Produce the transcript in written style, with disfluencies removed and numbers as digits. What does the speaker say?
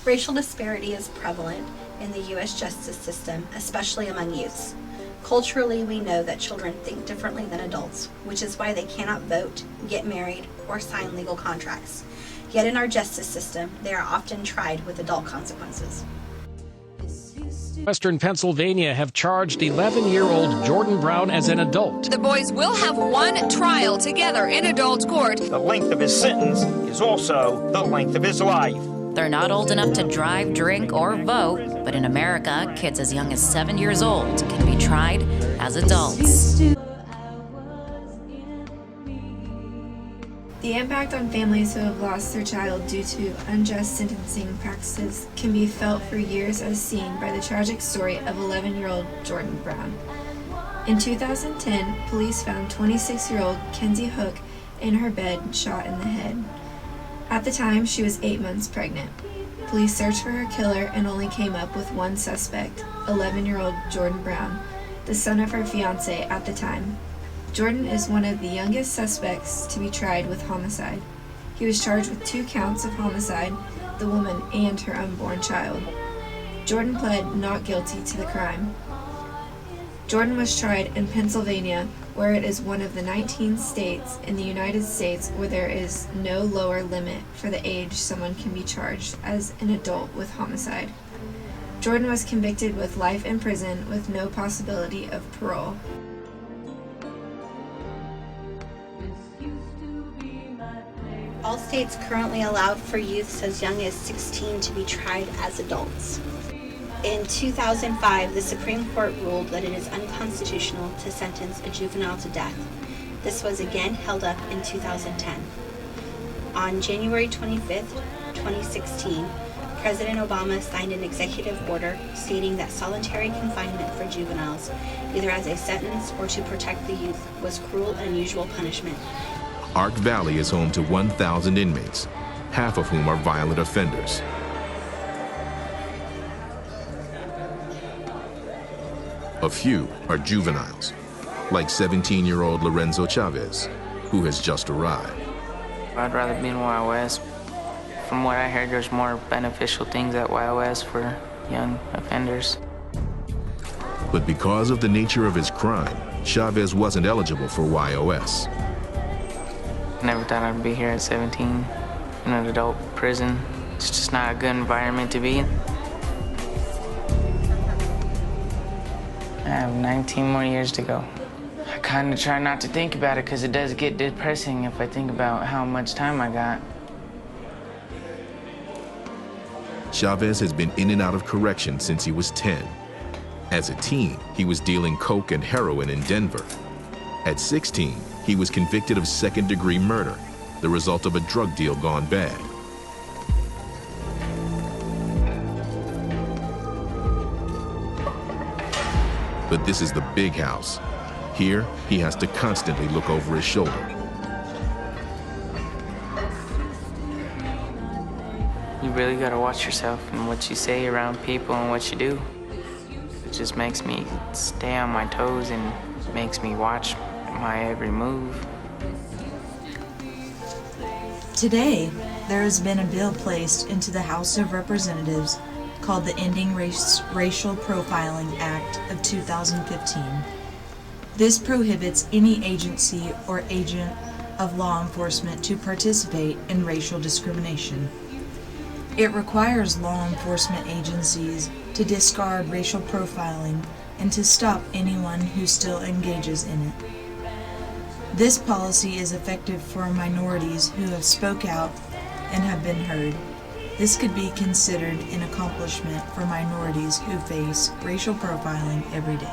Racial disparity is prevalent in the U.S. justice system, especially among youths. Culturally, we know that children think differently than adults, which is why they cannot vote, get married, or sign legal contracts. Yet in our justice system, they are often tried with adult consequences. Western Pennsylvania have charged 11-year-old Jordan Brown as an adult. The boys will have one trial together in adult court. The length of his sentence is also the length of his life. They're not old enough to drive, drink, or vote, but in America, kids as young as 7 years old can be tried as adults. The impact on families who have lost their child due to unjust sentencing practices can be felt for years, as seen by the tragic story of 11-year-old Jordan Brown. In 2010, police found 26-year-old Kenzie Hook in her bed, shot in the head. At the time, she was 8 months pregnant. Police searched for her killer and only came up with one suspect, 11-year-old Jordan Brown, the son of her fiancé at the time. Jordan is one of the youngest suspects to be tried with homicide. He was charged with 2 counts of homicide, the woman and her unborn child. Jordan pled not guilty to the crime. Jordan was tried in Pennsylvania, where it is one of the 19 states in the United States where there is no lower limit for the age someone can be charged as an adult with homicide. Jordan was convicted with life in prison with no possibility of parole. All states currently allow for youths as young as 16 to be tried as adults. In 2005, the Supreme Court ruled that it is unconstitutional to sentence a juvenile to death. This was again held up in 2010. On January 25, 2016, President Obama signed an executive order stating that solitary confinement for juveniles, either as a sentence or to protect the youth, was cruel and unusual punishment. Ark Valley is home to 1,000 inmates, half of whom are violent offenders. A few are juveniles, like 17-year-old Lorenzo Chavez, who has just arrived. I'd rather be in YOS. From what I heard, there's more beneficial things at YOS for young offenders. But because of the nature of his crime, Chavez wasn't eligible for YOS. Never thought I'd be here at 17 in an adult prison. It's just not a good environment to be in. I have 19 more years to go. I kind of try not to think about it because it does get depressing if I think about how much time I got. Chavez has been in and out of correction since he was 10. As a teen, he was dealing coke and heroin in Denver. At 16, he was convicted of second-degree murder, the result of a drug deal gone bad. But this is the big house. Here, he has to constantly look over his shoulder. You really gotta watch yourself and what you say around people and what you do. It just makes me stay on my toes and makes me watch my every move. Today, there has been a bill placed into the House of Representatives called the Ending Racial Profiling Act of 2015. This prohibits any agency or agent of law enforcement to participate in racial discrimination. It requires law enforcement agencies to discard racial profiling and to stop anyone who still engages in it. This policy is effective for minorities who have spoke out and have been heard. This could be considered an accomplishment for minorities who face racial profiling every day.